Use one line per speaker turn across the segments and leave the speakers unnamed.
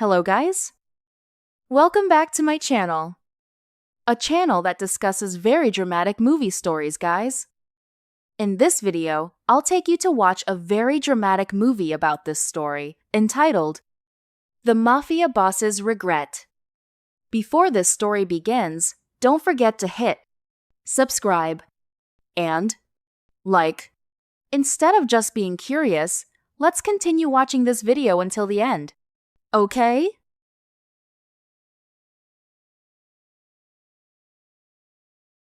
Hello guys! Welcome back to my channel. A channel that discusses very dramatic movie stories, guys. In this video, I'll take you to watch a very dramatic movie about this story, entitled The Mafia Boss's Regret. Before this story begins, don't forget to hit subscribe and like. Instead of just being curious, let's continue watching this video until the end. Okay?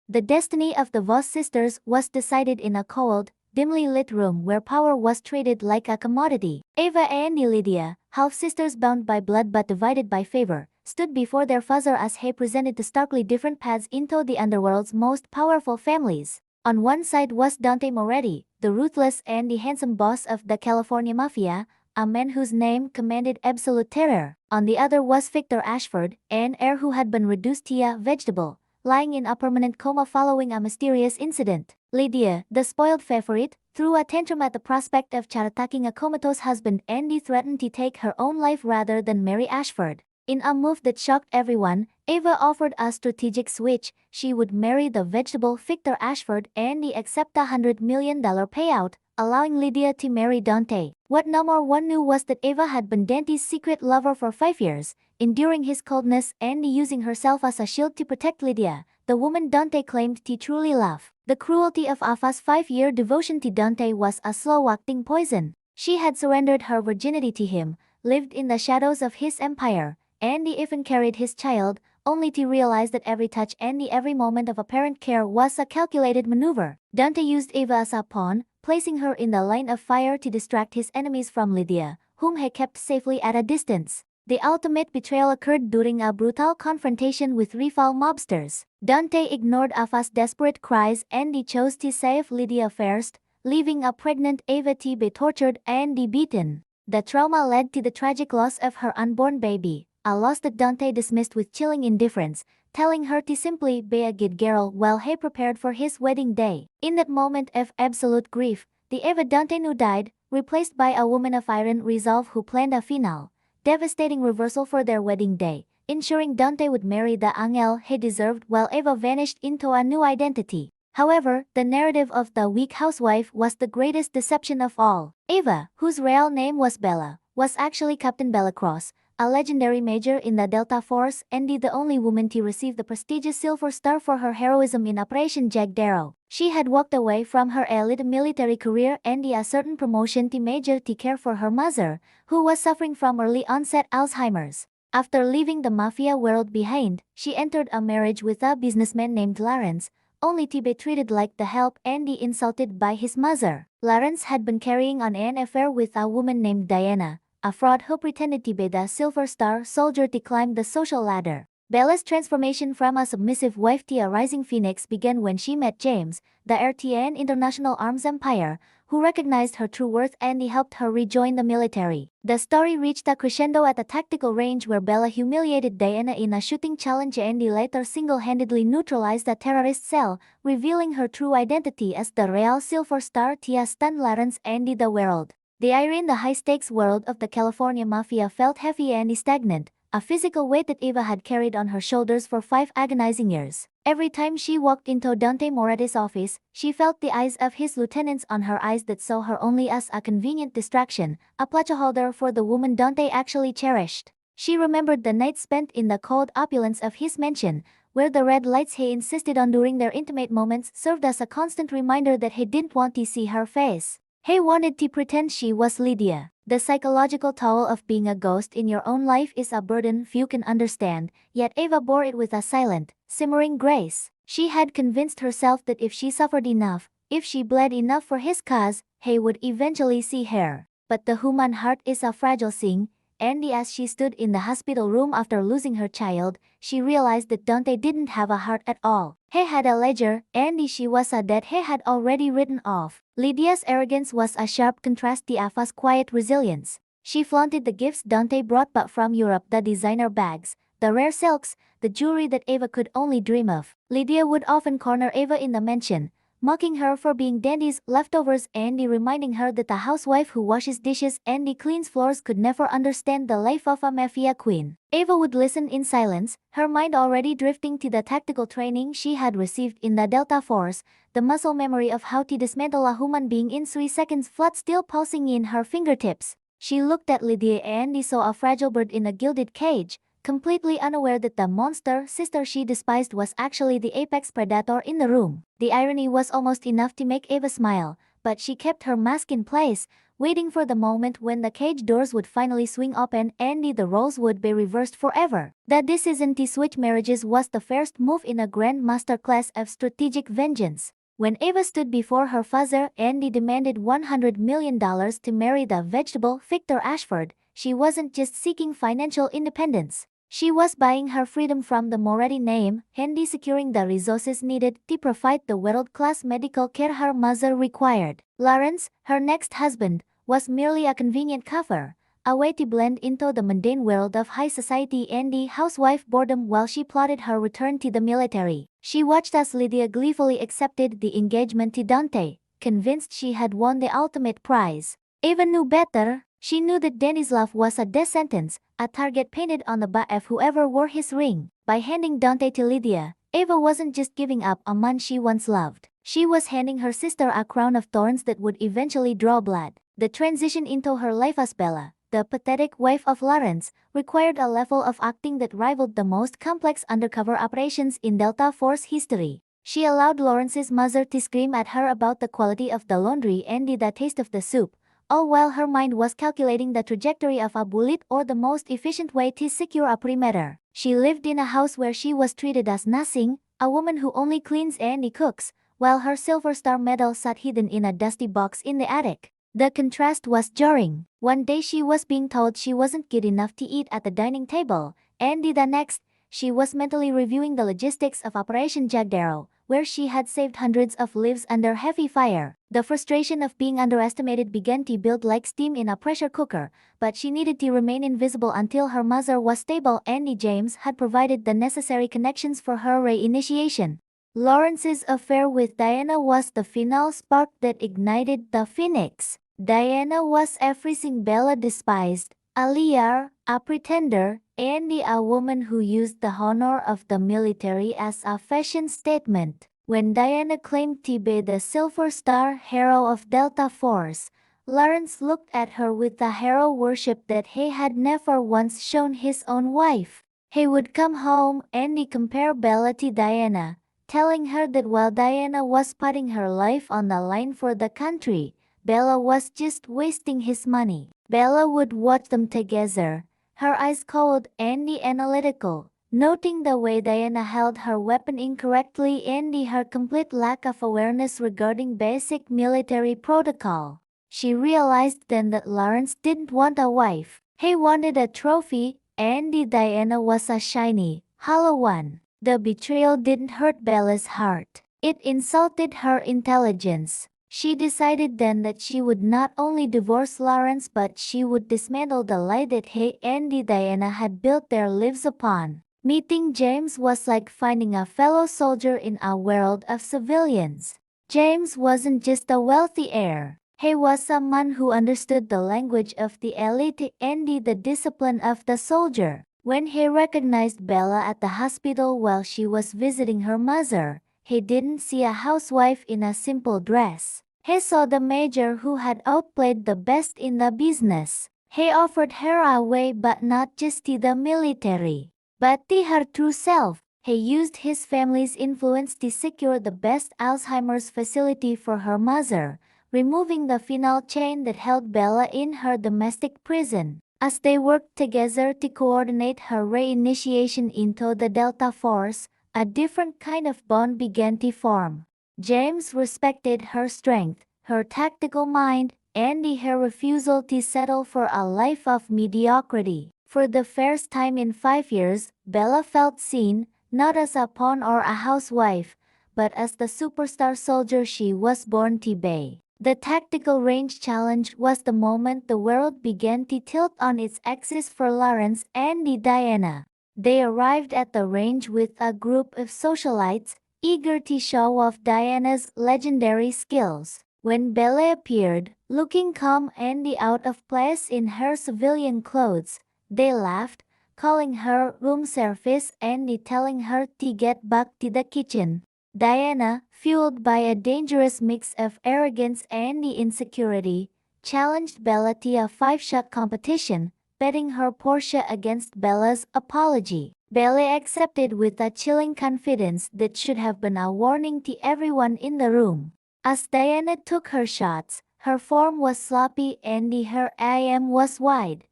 The destiny of the Voss sisters was decided in a cold, dimly lit room where power was traded like a commodity. Eva and Lydia, half-sisters bound by blood but divided by favor, stood before their father as he presented the starkly different paths into the underworld's most powerful families. On one side was Dante Moretti, the ruthless and the handsome boss of the California Mafia, a man whose name commanded absolute terror. On the other was Victor Ashford, an heir who had been reduced to a vegetable, lying in a permanent coma following a mysterious incident. Lydia, the spoiled favorite, threw a tantrum at the prospect of attacking a comatose husband and threatened to take her own life rather than marry Ashford. In a move that shocked everyone, Eva offered a strategic switch. She would marry the vegetable Victor Ashford and accept $100 million payout, allowing Lydia to marry Dante. What no one knew was that Eva had been Dante's secret lover for 5 years, enduring his coldness and using herself as a shield to protect Lydia, the woman Dante claimed to truly love. The cruelty of Eva's 5-year devotion to Dante was a slow-acting poison. She had surrendered her virginity to him, lived in the shadows of his empire, and even carried his child, only to realize that every touch and every moment of apparent care was a calculated maneuver. Dante used Eva as a pawn, placing her in the line of fire to distract his enemies from Lydia, whom he kept safely at a distance. The ultimate betrayal occurred during a brutal confrontation with rival mobsters. Dante ignored Eva's desperate cries and chose to save Lydia first, leaving a pregnant Eva to be tortured and beaten. The trauma led to the tragic loss of her unborn baby, a loss that Dante dismissed with chilling indifference, telling her to simply be a good girl while he prepared for his wedding day. In that moment of absolute grief, the Eva Dante knew died, replaced by a woman of iron resolve who planned a final, devastating reversal for their wedding day, ensuring Dante would marry the angel he deserved while Eva vanished into a new identity. However, the narrative of the weak housewife was the greatest deception of all. Eva, whose real name was Bella, was actually Captain Bella Cross, a legendary major in the Delta Force and the only woman to receive the prestigious Silver Star for her heroism in Operation Jack Darrow. She had walked away from her elite military career and a certain promotion to major to care for her mother, who was suffering from early onset Alzheimer's. After leaving the Mafia world behind, she entered a marriage with a businessman named Lawrence, only to be treated like the help and insulted by his mother. Lawrence had been carrying on an affair with a woman named Diana, a fraud who pretended to be the Silver Star soldier to climb the social ladder. Bella's transformation from a submissive wife to a rising phoenix began when she met James, the heir to an international arms empire, who recognized her true worth and helped her rejoin the military. The story reached a crescendo at a tactical range where Bella humiliated Diana in a shooting challenge and later single-handedly neutralized a terrorist cell, revealing her true identity as the real Silver Star to stun Lawrence and the world. The air in the high-stakes world of the California Mafia felt heavy and stagnant, a physical weight that Eva had carried on her shoulders for 5 agonizing years. Every time she walked into Dante Moretti's office, she felt the eyes of his lieutenants on her, eyes that saw her only as a convenient distraction, a placeholder for the woman Dante actually cherished. She remembered the nights spent in the cold opulence of his mansion, where the red lights he insisted on during their intimate moments served as a constant reminder that he didn't want to see her face. He wanted to pretend she was Lydia. The psychological toll of being a ghost in your own life is a burden few can understand, yet Eva bore it with a silent, simmering grace. She had convinced herself that if she suffered enough, if she bled enough for his cause, he would eventually see her. But the human heart is a fragile thing, and as she stood in the hospital room after losing her child, she realized that Dante didn't have a heart at all. He had a ledger, and she was a debt he had already written off. Lydia's arrogance was a sharp contrast to Eva's quiet resilience. She flaunted the gifts Dante brought back from Europe, the designer bags, the rare silks, the jewelry that Eva could only dream of. Lydia would often corner Eva in the mansion, mocking her for being Dandy's leftovers, Andy reminding her that a housewife who washes dishes and cleans floors could never understand the life of a mafia queen. Ava would listen in silence, her mind already drifting to the tactical training she had received in the Delta Force, the muscle memory of how to dismantle a human being in 3 seconds flat still pulsing in her fingertips. She looked at Lydia and saw a fragile bird in a gilded cage, completely unaware that the monster sister she despised was actually the apex predator in the room. The irony was almost enough to make Ava smile, but she kept her mask in place, waiting for the moment when the cage doors would finally swing open and the roles would be reversed forever. The decision to switch marriages was the first move in a grand masterclass of strategic vengeance. When Ava stood before her father and demanded $100 million to marry the vegetable Victor Ashford, she wasn't just seeking financial independence. She was buying her freedom from the Moretti name and securing the resources needed to provide the world-class medical care her mother required. Lawrence, her next husband, was merely a convenient cover, a way to blend into the mundane world of high society and housewife boredom while she plotted her return to the military. She watched as Lydia gleefully accepted the engagement to Dante, convinced she had won the ultimate prize. Ava knew better. She knew that Danny's love was a death sentence, a target painted on the back of whoever wore his ring. By handing Dante to Lydia, Ava wasn't just giving up a man she once loved. She was handing her sister a crown of thorns that would eventually draw blood. The transition into her life as Bella, the pathetic wife of Lawrence, required a level of acting that rivaled the most complex undercover operations in Delta Force history. She allowed Lawrence's mother to scream at her about the quality of the laundry and the taste of the soup, all while her mind was calculating the trajectory of a bullet or the most efficient way to secure a perimeter. She lived in a house where she was treated as nothing, a woman who only cleans and cooks, while her Silver Star medal sat hidden in a dusty box in the attic. The contrast was jarring. One day she was being told she wasn't good enough to eat at the dining table, and the next, she was mentally reviewing the logistics of Operation Jagdaro, where she had saved hundreds of lives under heavy fire. The frustration of being underestimated began to build like steam in a pressure cooker, but she needed to remain invisible until her mother was stable and James had provided the necessary connections for her reinitiation. Lawrence's affair with Diana was the final spark that ignited the phoenix. Diana was everything Bella despised, a liar, a pretender, and a woman who used the honor of the military as a fashion statement. When Diana claimed to be the Silver Star hero of Delta Force, Lawrence looked at her with the hero worship that he had never once shown his own wife. He would come home and compare Bella to Diana, telling her that while Diana was putting her life on the line for the country, Bella was just wasting his money. Bella would watch them together, her eyes cold and analytical, noting the way Diana held her weapon incorrectly and her complete lack of awareness regarding basic military protocol. She realized then that Lawrence didn't want a wife. He wanted a trophy, and Diana was a shiny, hollow one. The betrayal didn't hurt Bella's heart. It insulted her intelligence. She decided then that she would not only divorce Lawrence but she would dismantle the lie that he and Diana had built their lives upon. Meeting James was like finding a fellow soldier in a world of civilians. James wasn't just a wealthy heir. He was a man who understood the language of the elite and the discipline of the soldier. When he recognized Bella at the hospital while she was visiting her mother, he didn't see a housewife in a simple dress. He saw the major who had outplayed the best in the business. He offered her a way, but not just to the military, but to her true self. He used his family's influence to secure the best Alzheimer's facility for her mother, removing the final chain that held Bella in her domestic prison. As they worked together to coordinate her reinitiation into the Delta Force, a different kind of bond began to form. James respected her strength, her tactical mind, and her refusal to settle for a life of mediocrity. For the first time in 5 years, Bella felt seen, not as a pawn or a housewife, but as the superstar soldier she was born to be. The tactical range challenge was the moment the world began to tilt on its axis for Lawrence and Diana. They arrived at the range with a group of socialites, eager to show off Diana's legendary skills. When Bella appeared, looking calm and out of place in her civilian clothes, they laughed, calling her room service and telling her to get back to the kitchen. Diana, fueled by a dangerous mix of arrogance and insecurity, challenged Bella to a five-shot competition, betting her Portia against Bella's apology. Bella accepted with a chilling confidence that should have been a warning to everyone in the room. As Diana took her shots, her form was sloppy and her aim was wide.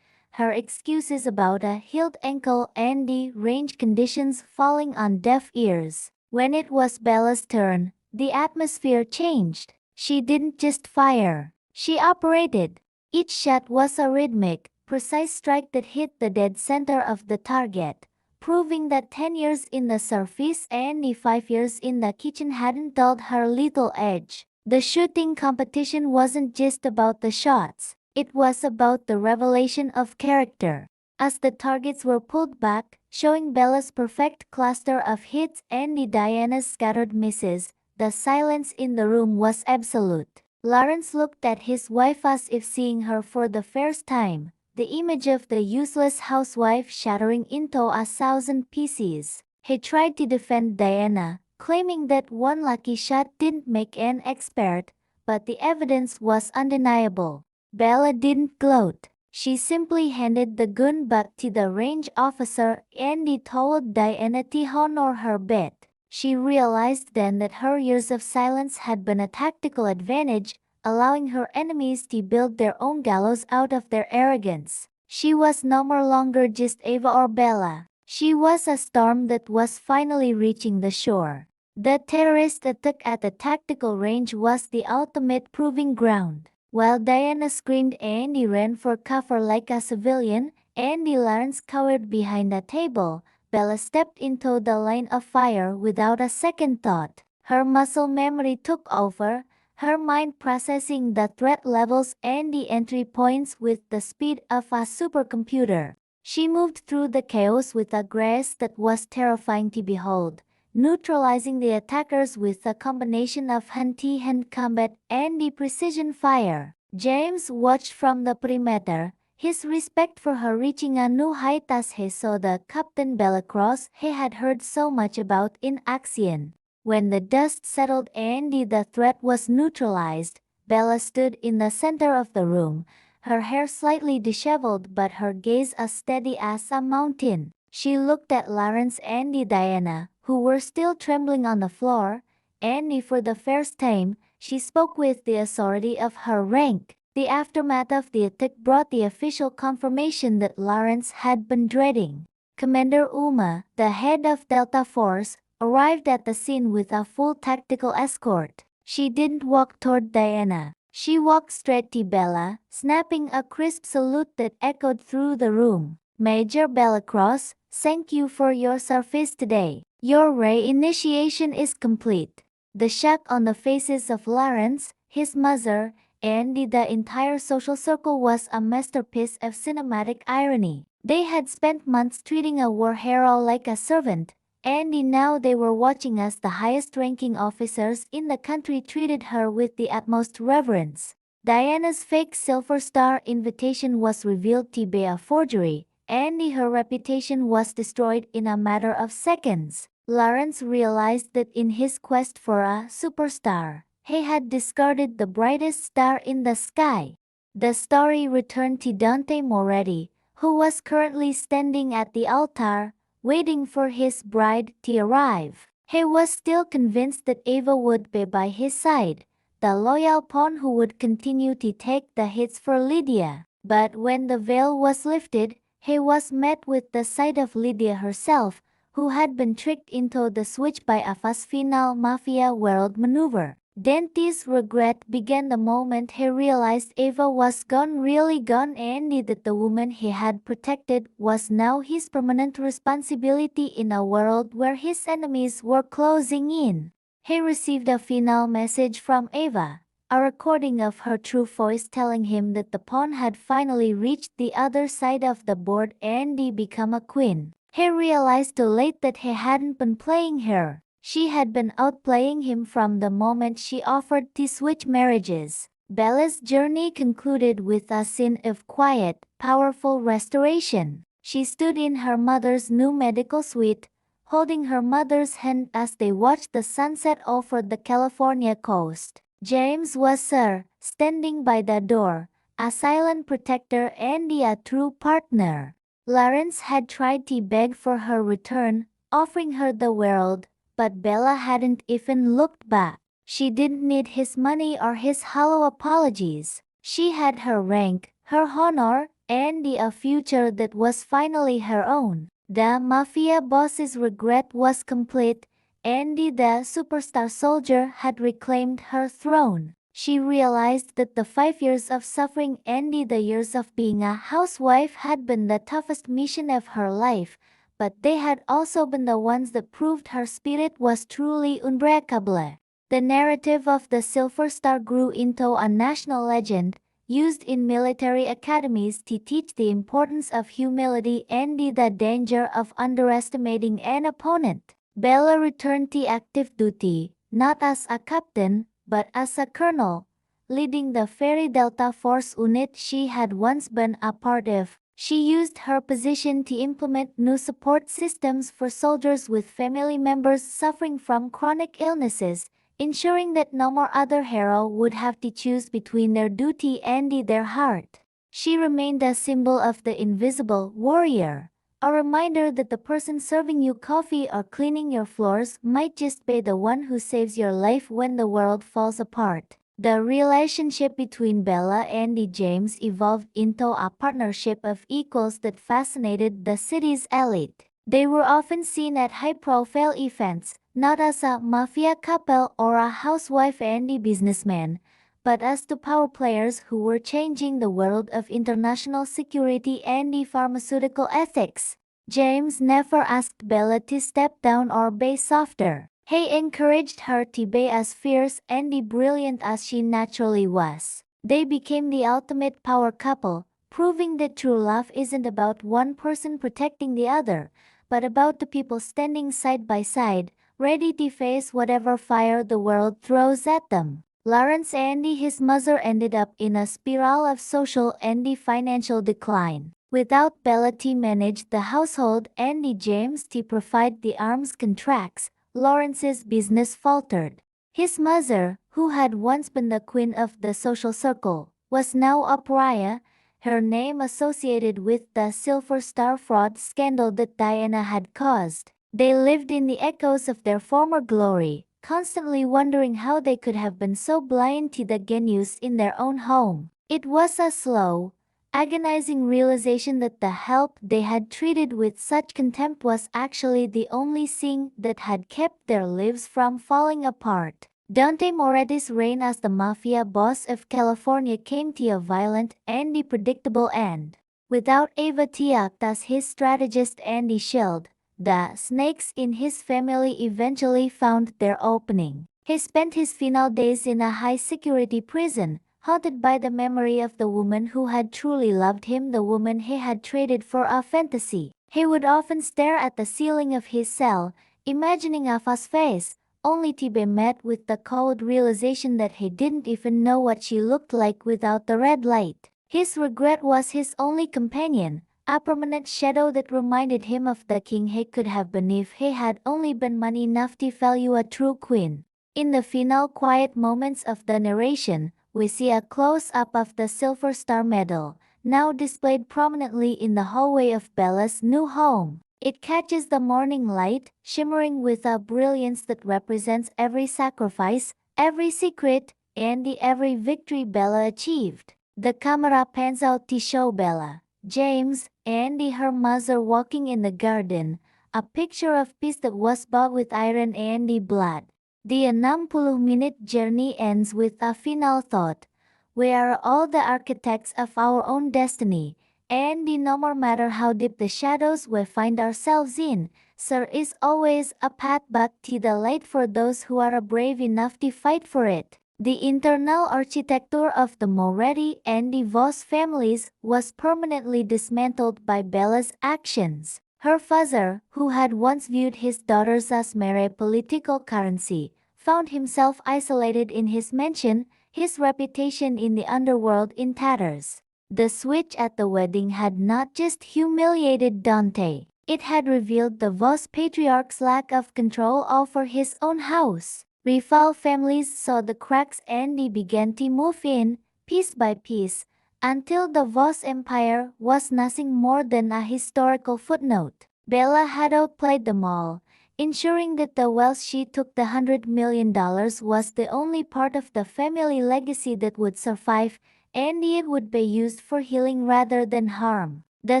Her excuses about a healed ankle and the range conditions falling on deaf ears. When it was Bella's turn, the atmosphere changed. She didn't just fire, she operated. Each shot was a rhythmic, precise strike that hit the dead center of the target, proving that 10 years in the surface and 5 years in the kitchen hadn't dulled her lethal edge. The shooting competition wasn't just about the shots, it was about the revelation of character. As the targets were pulled back, showing Bella's perfect cluster of hits and Diana's scattered misses, the silence in the room was absolute. Lawrence looked at his wife as if seeing her for the first time, the image of the useless housewife shattering into 1,000 pieces. He tried to defend Diana, claiming that one lucky shot didn't make an expert, but the evidence was undeniable. Bella didn't gloat. She simply handed the gun back to the range officer and told Diana to honor her bet. She realized then that her years of silence had been a tactical advantage, allowing her enemies to build their own gallows out of their arrogance. She was no more longer just Ava or Bella. She was a storm that was finally reaching the shore. The terrorist attack at the tactical range was the ultimate proving ground. While Diana screamed and ran for cover like a civilian, and Lawrence cowered behind a table, Bella stepped into the line of fire without a second thought. Her muscle memory took over, her mind processing the threat levels and the entry points with the speed of a supercomputer. She moved through the chaos with a grace that was terrifying to behold, neutralizing the attackers with a combination of hand-to-hand combat and the precision fire. James watched from the perimeter, his respect for her reaching a new height as he saw the Captain Belacrosse he had heard so much about in action. When the dust settled and the threat was neutralized, Bella stood in the center of the room, her hair slightly disheveled but her gaze as steady as a mountain. She looked at Lawrence and Diana, who were still trembling on the floor, and for the first time, she spoke with the authority of her rank. The aftermath of the attack brought the official confirmation that Lawrence had been dreading. Commander Uma, the head of Delta Force, arrived at the scene with a full tactical escort. She didn't walk toward Diana. She walked straight to Bella, snapping a crisp salute that echoed through the room. Major Belacrosse, thank you for your service today. Your re-initiation is complete. The shock on the faces of Lawrence, his mother, and the entire social circle was a masterpiece of cinematic irony. They had spent months treating a war hero like a servant, and now they were watching as the highest-ranking officers in the country treated her with the utmost reverence. Diana's fake Silver Star invitation was revealed to be a forgery, and her reputation was destroyed in a matter of seconds. Lawrence realized that in his quest for a superstar, he had discarded the brightest star in the sky. The story returned to Dante Moretti, who was currently standing at the altar, waiting for his bride to arrive. He was still convinced that Ava would be by his side, the loyal pawn who would continue to take the hits for Lydia. But when the veil was lifted, he was met with the sight of Lydia herself, who had been tricked into the switch by a fast-final Mafia world maneuver. Dante's regret began the moment he realized Ava was gone, really gone, and that the woman he had protected was now his permanent responsibility in a world where his enemies were closing in. He received a final message from Ava, a recording of her true voice telling him that the pawn had finally reached the other side of the board and become a queen. He realized too late that he hadn't been playing her. She had been outplaying him from the moment she offered to switch marriages. Bella's journey concluded with a scene of quiet, powerful restoration. She stood in her mother's new medical suite, holding her mother's hand as they watched the sunset over the California coast. James was there, standing by the door, a silent protector and a true partner. Lawrence had tried to beg for her return, offering her the world, but Bella hadn't even looked back. She didn't need his money or his hollow apologies. She had her rank, her honor, and a future that was finally her own. The Mafia boss's regret was complete. Andy the superstar soldier had reclaimed her throne. She realized that the 5 years of suffering and the years of being a housewife had been the toughest mission of her life, but they had also been the ones that proved her spirit was truly unbreakable. The narrative of the Silver Star grew into a national legend, used in military academies to teach the importance of humility and the danger of underestimating an opponent. Bella returned to active duty, not as a captain, but as a colonel, leading the Ferry Delta Force unit she had once been a part of. She used her position to implement new support systems for soldiers with family members suffering from chronic illnesses, ensuring that no more other hero would have to choose between their duty and their heart. She remained a symbol of the invisible warrior, a reminder that the person serving you coffee or cleaning your floors might just be the one who saves your life when the world falls apart. The relationship between Bella and James evolved into a partnership of equals that fascinated the city's elite. They were often seen at high-profile events, not as a mafia couple or a housewife and a businessman, but as two power players who were changing the world of international security and the pharmaceutical ethics. James never asked Bella to step down or be softer. He encouraged her to be as fierce and brilliant as she naturally was. They became the ultimate power couple, proving that true love isn't about one person protecting the other, but about the people standing side by side, ready to face whatever fire the world throws at them. Lawrence and his mother ended up in a spiral of social and financial decline. Without Bella to manage the household and James to provide the arms contracts, Lawrence's business faltered. His mother, who had once been the queen of the social circle, was now a pariah, her name associated with the Silver Star fraud scandal that Diana had caused. They lived in the echoes of their former glory, constantly wondering how they could have been so blind to the genius in their own home. It was a slow, agonizing realization that the help they had treated with such contempt was actually the only thing that had kept their lives from falling apart. Dante Moretti's reign as the Mafia boss of California came to a violent and predictable end. Without Ava to act as his strategist and shield, the snakes in his family eventually found their opening. He spent his final days in a high-security prison, haunted by the memory of the woman who had truly loved him, the woman he had traded for a fantasy. He would often stare at the ceiling of his cell, imagining Ava's face, only to be met with the cold realization that he didn't even know what she looked like without the red light. His regret was his only companion, a permanent shadow that reminded him of the king he could have been if he had only been man enough to value a true queen. In the final quiet moments of the narration, we see a close-up of the Silver Star Medal, now displayed prominently in the hallway of Bella's new home. It catches the morning light, shimmering with a brilliance that represents every sacrifice, every secret, and every victory Bella achieved. The camera pans out to show Bella, James, and her mother walking in the garden, a picture of peace that was bought with iron and blood. The 60-minute journey ends with a final thought. We are all the architects of our own destiny, and no matter how deep the shadows we find ourselves in, there is always a path back to the light for those who are brave enough to fight for it. The internal architecture of the Moretti and the Voss families was permanently dismantled by Bella's actions. Her father, who had once viewed his daughters as mere political currency, found himself isolated in his mansion, his reputation in the underworld in tatters. The switch at the wedding had not just humiliated Dante, it had revealed the Voss patriarch's lack of control over his own house. Rival families saw the cracks and they began to move in, piece by piece, until the Voss Empire was nothing more than a historical footnote. Bella had outplayed them all, ensuring that the wealth she took, the $100 million, was the only part of the family legacy that would survive, and it would be used for healing rather than harm. The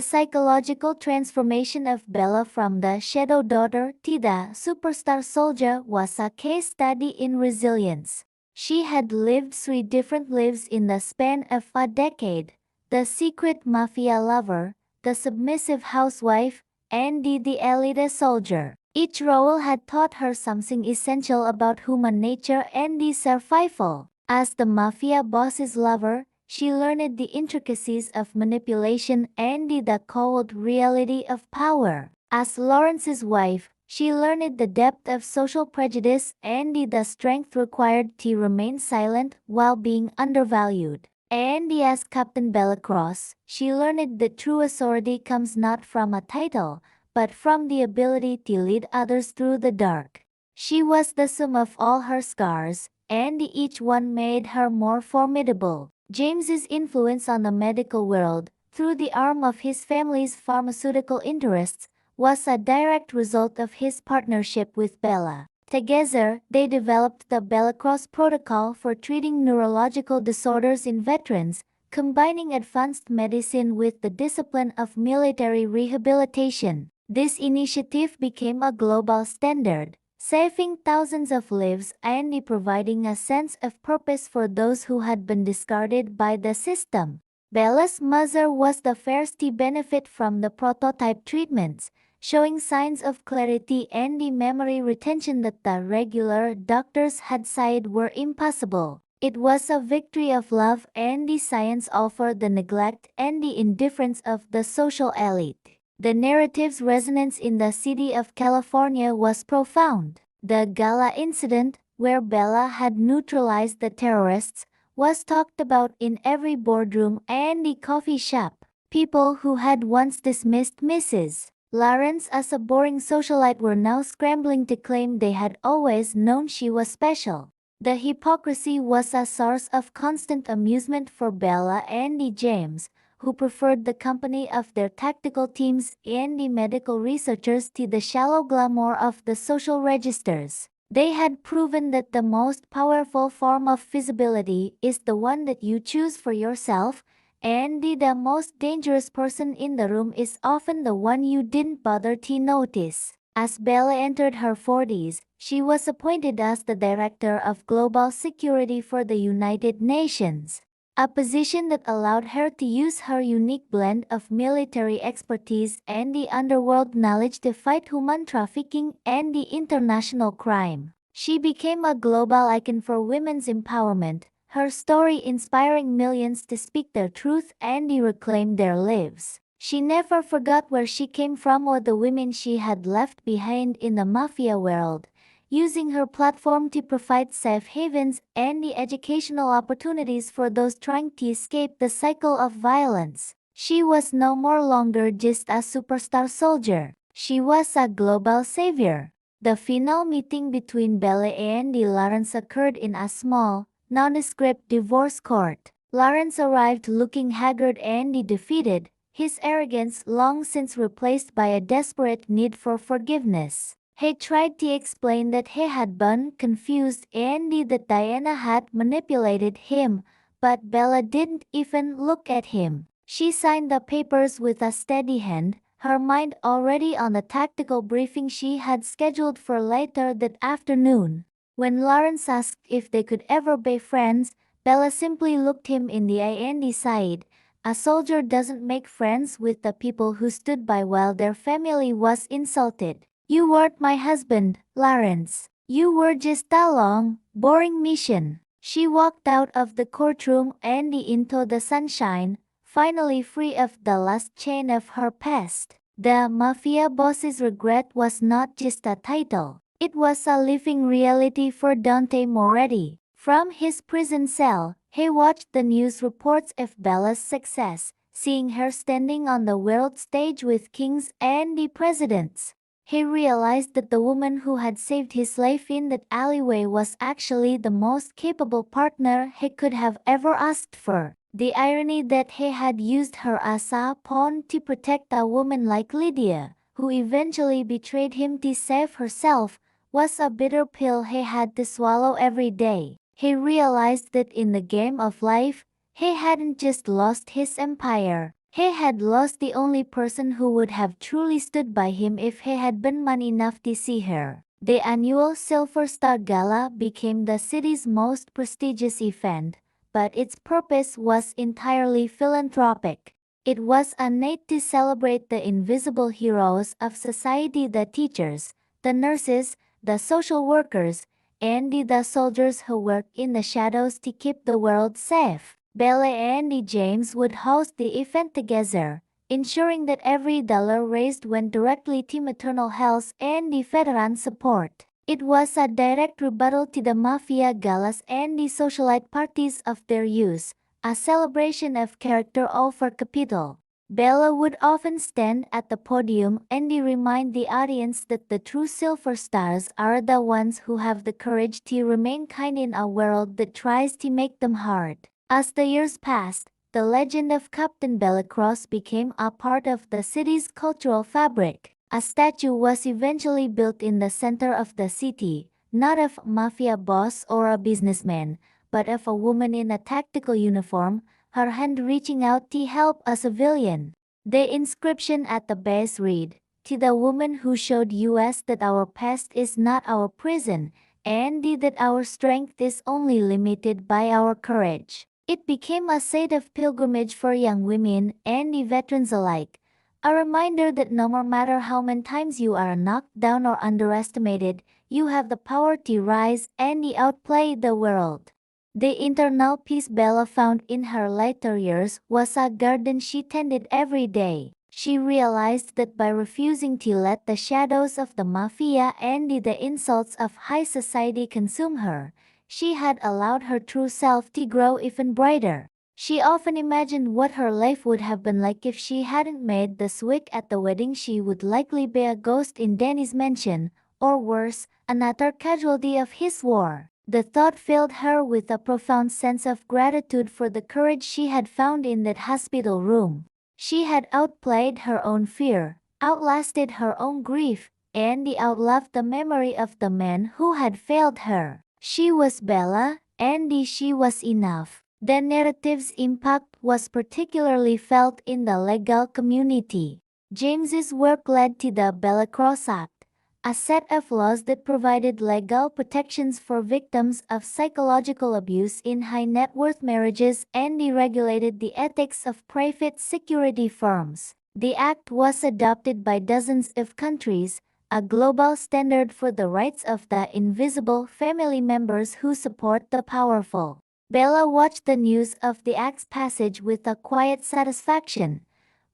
psychological transformation of Bella from the shadow daughter to the superstar soldier was a case study in resilience. She had lived 3 different lives in the span of a decade: the secret mafia lover, the submissive housewife, and the elite soldier. Each role had taught her something essential about human nature and the survival. As the mafia boss's lover, she learned the intricacies of manipulation and the cold reality of power. As Lawrence's wife, she learned the depth of social prejudice and the strength required to remain silent while being undervalued. And as Captain Bellacross, she learned that true authority comes not from a title, but from the ability to lead others through the dark. She was the sum of all her scars, and each one made her more formidable. James's influence on the medical world, through the arm of his family's pharmaceutical interests, was a direct result of his partnership with Bella. Together, they developed the Bellacross Protocol for treating neurological disorders in veterans, combining advanced medicine with the discipline of military rehabilitation. This initiative became a global standard, saving thousands of lives and providing a sense of purpose for those who had been discarded by the system. Bella's mother was the first to benefit from the prototype treatments, showing signs of clarity and the memory retention that the regular doctors had said were impossible. It was a victory of love and the science over the neglect and the indifference of the social elite. The narrative's resonance in the city of California was profound. The gala incident, where Bella had neutralized the terrorists, was talked about in every boardroom and the coffee shop. People who had once dismissed Mrs. Lawrence as a boring socialite were now scrambling to claim they had always known she was special. The hypocrisy was a source of constant amusement for Bella and James, who preferred the company of their tactical teams and the medical researchers to the shallow glamour of the social registers. They had proven that the most powerful form of visibility is the one that you choose for yourself, and the most dangerous person in the room is often the one you didn't bother to notice. As Bella entered her 40s, she was appointed as the Director of Global Security for the United Nations, a position that allowed her to use her unique blend of military expertise and the underworld knowledge to fight human trafficking and the international crime. She became a global icon for women's empowerment, her story inspiring millions to speak their truth and reclaim their lives. She never forgot where she came from or the women she had left behind in the mafia world, using her platform to provide safe havens and the educational opportunities for those trying to escape the cycle of violence. She was no more longer just a superstar soldier. She was a global savior. The final meeting between Bella and Lawrence occurred in a small, nondescript divorce court. Lawrence arrived looking haggard and defeated, his arrogance long since replaced by a desperate need for forgiveness. He tried to explain that he had been confused and that Diana had manipulated him, but Bella didn't even look at him. She signed the papers with a steady hand, her mind already on the tactical briefing she had scheduled for later that afternoon. When Lawrence asked if they could ever be friends, Bella simply looked him in the eye and sighed. A soldier doesn't make friends with the people who stood by while their family was insulted. You weren't my husband, Lawrence. You were just a long, boring mission. She walked out of the courtroom and into the sunshine, finally free of the last chain of her past. The Mafia boss's regret was not just a title. It was a living reality for Dante Moretti. From his prison cell, he watched the news reports of Bella's success, seeing her standing on the world stage with kings and the presidents. He realized that the woman who had saved his life in that alleyway was actually the most capable partner he could have ever asked for. The irony that he had used her as a pawn to protect a woman like Lydia, who eventually betrayed him to save herself, was a bitter pill he had to swallow every day. He realized that in the game of life, he hadn't just lost his empire, he had lost the only person who would have truly stood by him if he had been man enough to see her. The annual Silver Star Gala became the city's most prestigious event, but its purpose was entirely philanthropic. It was a night to celebrate the invisible heroes of society: the teachers, the nurses, the social workers, and the soldiers who worked in the shadows to keep the world safe. Bella and James would host the event together, ensuring that every dollar raised went directly to maternal health and the veteran support. It was a direct rebuttal to the Mafia galas and the socialite parties of their youth, a celebration of character over capital. Bella would often stand at the podium and remind the audience that the true silver stars are the ones who have the courage to remain kind in a world that tries to make them hard. As the years passed, the legend of Captain Bellacross became a part of the city's cultural fabric. A statue was eventually built in the center of the city, not of a mafia boss or a businessman, but of a woman in a tactical uniform, her hand reaching out to help a civilian. The inscription at the base read, "To the woman who showed us that our past is not our prison, and that our strength is only limited by our courage." It became a site of pilgrimage for young women and the veterans alike, a reminder that no matter how many times you are knocked down or underestimated, you have the power to rise and outplay the world. The internal peace Bella found in her later years was a garden she tended every day. She realized that by refusing to let the shadows of the mafia and the insults of high society consume her, she had allowed her true self to grow even brighter. She often imagined what her life would have been like if she hadn't made the switch at the wedding. She would likely be a ghost in Danny's mansion, or worse, another casualty of his war. The thought filled her with a profound sense of gratitude for the courage she had found in that hospital room. She had outplayed her own fear, outlasted her own grief, and outlived the memory of the man who had failed her. She was Bella, and she was enough. The narrative's impact was particularly felt in the legal community. James's work led to the Bellacross Act, a set of laws that provided legal protections for victims of psychological abuse in high-net-worth marriages and deregulated the ethics of private security firms. The act was adopted by dozens of countries, a global standard for the rights of the invisible family members who support the powerful. Bella watched the news of the act's passage with a quiet satisfaction,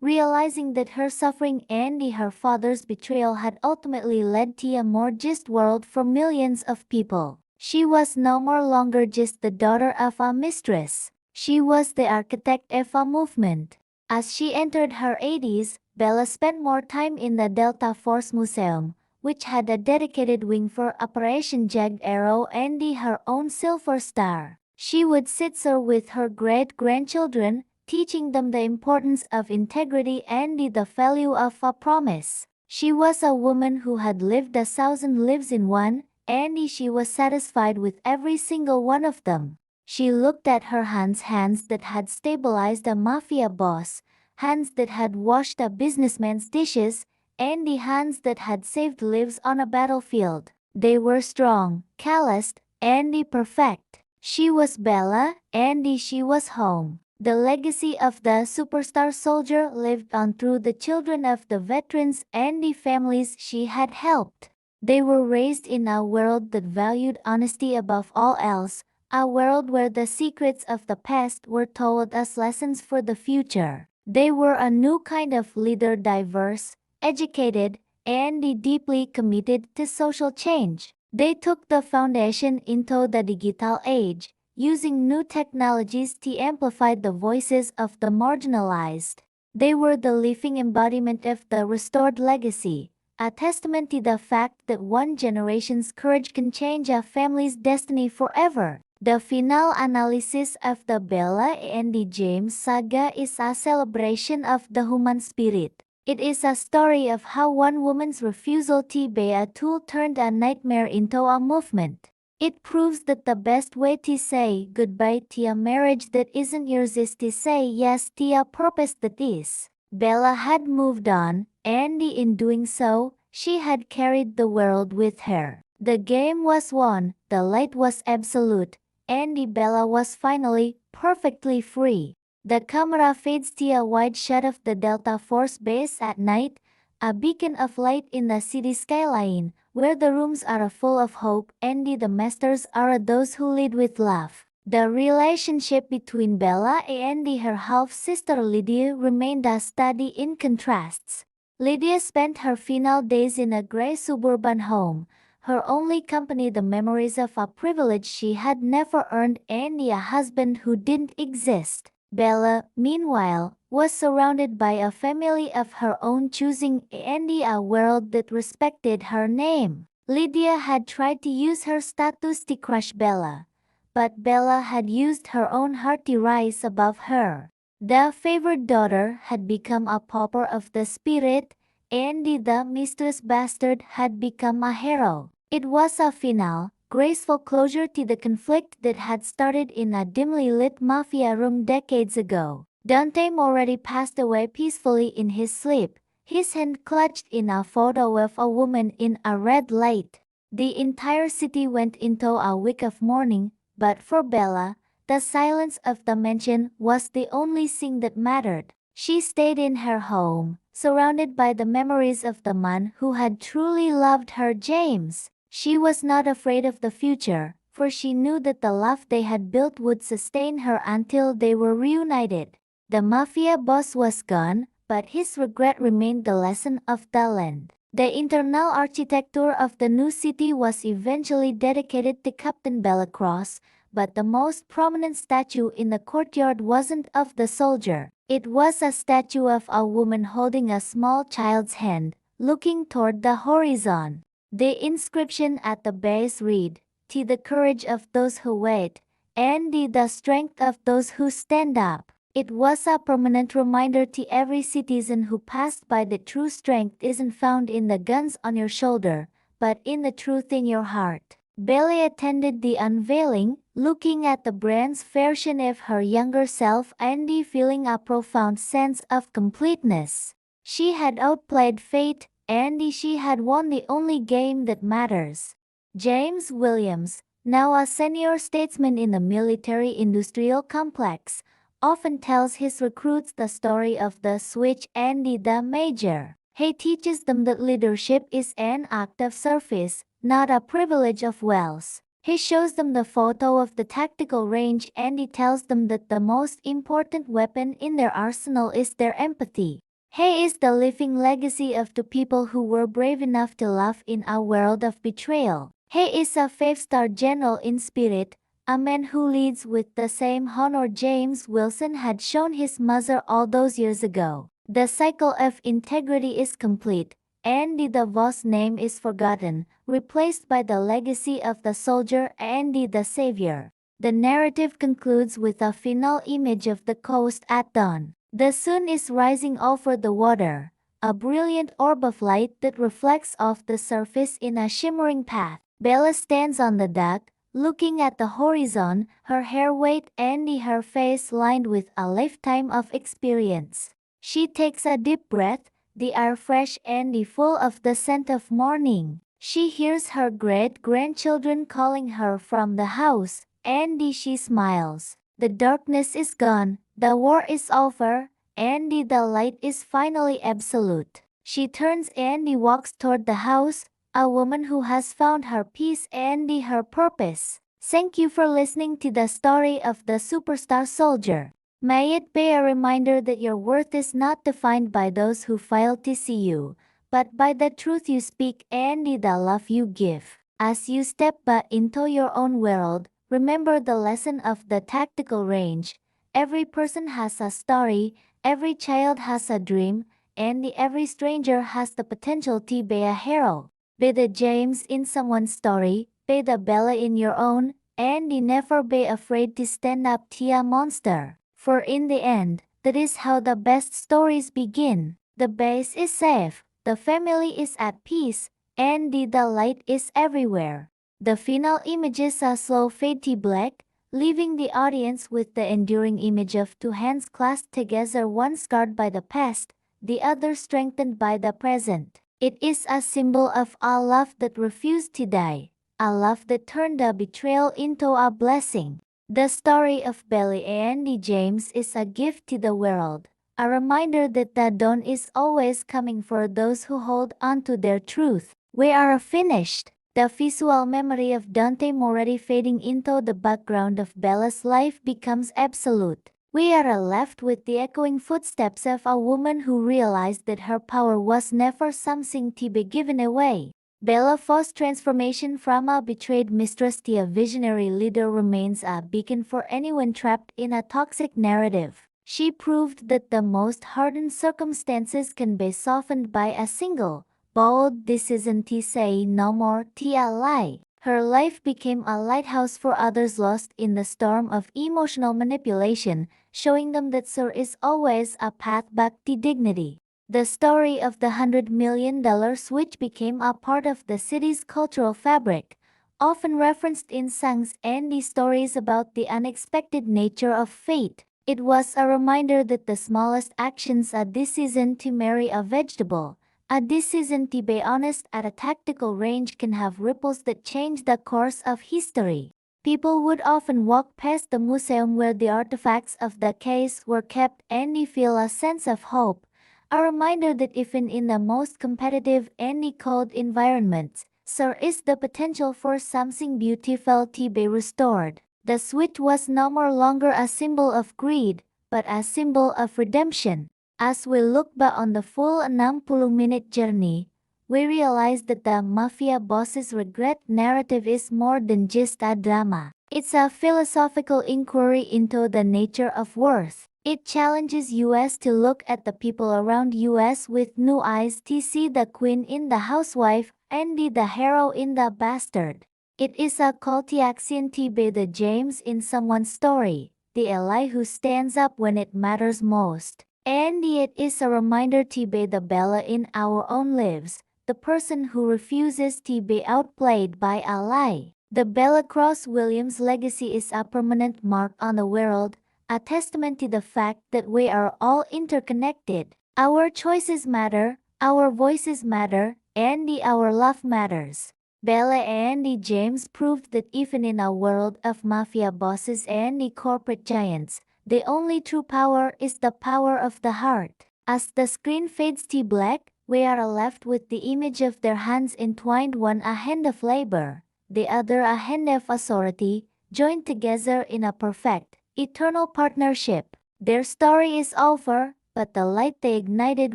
realizing that her suffering and her father's betrayal had ultimately led to a more just world for millions of people. She was no more longer just the daughter of a mistress. She was the architect of a movement. As she entered her 80s, Bella spent more time in the Delta Force Museum, which had a dedicated wing for Operation Jagged Arrow and her own Silver Star. She would sit there with her great-grandchildren, teaching them the importance of integrity and the value of a promise. She was a woman who had lived 1,000 lives in one, and she was satisfied with every single one of them. She looked at her hands that had stabilized a mafia boss, hands that had washed a businessman's dishes, and the hands that had saved lives on a battlefield. They were strong, calloused, and perfect. She was Bella, and she was home. The legacy of the superstar soldier lived on through the children of the veterans and the families she had helped. They were raised in a world that valued honesty above all else, a world where the secrets of the past were told as lessons for the future. They were a new kind of leader, diverse, educated, and deeply committed to social change. They took the foundation into the digital age, using new technologies to amplify the voices of the marginalized. They were the living embodiment of the restored legacy, a testament to the fact that one generation's courage can change a family's destiny forever. The final analysis of the Bella and James saga is a celebration of the human spirit. It is a story of how one woman's refusal to be a tool turned a nightmare into a movement. It proves that the best way to say goodbye to a marriage that isn't yours is to say yes to a purpose that is. Bella had moved on, and in doing so, she had carried the world with her. The game was won, the light was absolute, and Bella was finally perfectly free. The camera fades to a wide shot of the Delta Force base at night, a beacon of light in the city skyline, where the rooms are full of hope and the masters are those who lead with love. The relationship between Bella and her half-sister Lydia remained a study in contrasts. Lydia spent her final days in a gray suburban home, her only company the memories of a privilege she had never earned and a husband who didn't exist. Bella, meanwhile, was surrounded by a family of her own choosing and a world that respected her name. Lydia had tried to use her status to crush Bella, but Bella had used her own heart to rise above her. The favored daughter had become a pauper of the spirit, and the mistress bastard had become a hero. It was a final, graceful closure to the conflict that had started in a dimly lit mafia room decades ago. Dante already passed away peacefully in his sleep, his hand clutched in a photo of a woman in a red light. The entire city went into a week of mourning, but for Bella, the silence of the mansion was the only thing that mattered. She stayed in her home, surrounded by the memories of the man who had truly loved her, James. She was not afraid of the future, for she knew that the life they had built would sustain her until they were reunited. The mafia boss was gone, but his regret remained the lesson of the land. The internal architecture of the new city was eventually dedicated to Captain Bellacross, but the most prominent statue in the courtyard wasn't of the soldier. It was a statue of a woman holding a small child's hand, looking toward the horizon. The inscription at the base read, "To the courage of those who wait, and the strength of those who stand up." It was a permanent reminder to every citizen who passed by that true strength isn't found in the guns on your shoulder, but in the truth in your heart. Bailey attended the unveiling, looking at the brand's version of her younger self and feeling a profound sense of completeness. She had outplayed fate, and she had won the only game that matters. James Williams, now a senior statesman in the military-industrial complex, often tells his recruits the story of the switch and the major. He teaches them that leadership is an act of service, not a privilege of wealth. He shows them the photo of the tactical range and he tells them that the most important weapon in their arsenal is their empathy. He is the living legacy of the people who were brave enough to laugh in a world of betrayal. He is a five-star general in spirit, a man who leads with the same honor James Wilson had shown his mother all those years ago. The cycle of integrity is complete, and the boss name is forgotten, replaced by the legacy of the soldier and the savior. The narrative concludes with a final image of the coast at dawn. The sun is rising over the water, a brilliant orb of light that reflects off the surface in a shimmering path. Bella stands on the deck, looking at the horizon, her hair wet and her face lined with a lifetime of experience. She takes a deep breath, the air fresh and full of the scent of morning. She hears her great-grandchildren calling her from the house, and she smiles. The darkness is gone, the war is over, and the light is finally absolute. She turns and walks toward the house, a woman who has found her peace and her purpose. Thank you for listening to the story of the superstar soldier. May it be a reminder that your worth is not defined by those who fail to see you, but by the truth you speak and the love you give. As you step back into your own world, remember the lesson of the tactical range. Every person has a story, every child has a dream, and every stranger has the potential to be a hero. Be the James in someone's story, be the Bella in your own, and never be afraid to stand up to a monster. For in the end, that is how the best stories begin. The base is safe, the family is at peace, and the light is everywhere. The final images are slow fade to black, leaving the audience with the enduring image of two hands clasped together, one scarred by the past, the other strengthened by the present. It is a symbol of a love that refused to die, a love that turned a betrayal into a blessing. The story of Belly and James is a gift to the world, a reminder that the dawn is always coming for those who hold on to their truth. We are finished. The visual memory of Dante Moretti fading into the background of Bella's life becomes absolute. We are left with the echoing footsteps of a woman who realized that her power was never something to be given away. Bella Foss's transformation from a betrayed mistress to a visionary leader remains a beacon for anyone trapped in a toxic narrative. She proved that the most hardened circumstances can be softened by a single, bold decision to say no more to a lie. Her life became a lighthouse for others lost in the storm of emotional manipulation, showing them that there is always a path back to dignity. The story of the $100 million switch became a part of the city's cultural fabric, often referenced in songs and the stories about the unexpected nature of fate. It was a reminder that the smallest actions, a decision to marry a vegetable, a decision to be honest at a tactical range, can have ripples that change the course of history. People would often walk past the museum where the artifacts of the case were kept and feel a sense of hope, a reminder that even in the most competitive and cold environments, there is the potential for something beautiful to be restored. The switch was no more longer a symbol of greed, but a symbol of redemption. As we look back on the full 60-minute journey, we realize that the Mafia boss's regret narrative is more than just a drama. It's a philosophical inquiry into the nature of worth. It challenges us to look at the people around us with new eyes, to see the queen in the housewife and the hero in the bastard. It is a call to action to be the James in someone's story, the ally who stands up when it matters most. And it is a reminder to be the Bella in our own lives, the person who refuses to be outplayed by a lie. The Bella Cross Williams legacy is a permanent mark on the world, a testament to the fact that we are all interconnected. Our choices matter, our voices matter, and our love matters. Bella and James proved that even in a world of mafia bosses and corporate giants, the only true power is the power of the heart. As the screen fades to black, we are left with the image of their hands entwined, one a hand of labor, the other a hand of authority, joined together in a perfect, eternal partnership. Their story is over, but the light they ignited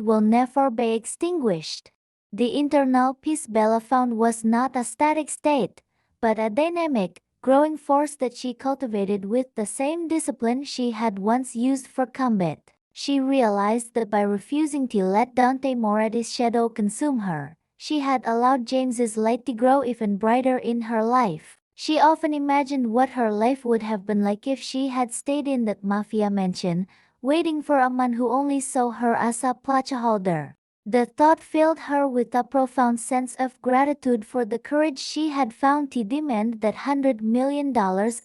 will never be extinguished. The internal peace Bella found was not a static state, but a dynamic, growing force that she cultivated with the same discipline she had once used for combat. She realized that by refusing to let Dante Moretti's shadow consume her, she had allowed James's light to grow even brighter in her life. She often imagined what her life would have been like if she had stayed in that mafia mansion, waiting for a man who only saw her as a placeholder. The thought filled her with a profound sense of gratitude for the courage she had found to demand that $100 million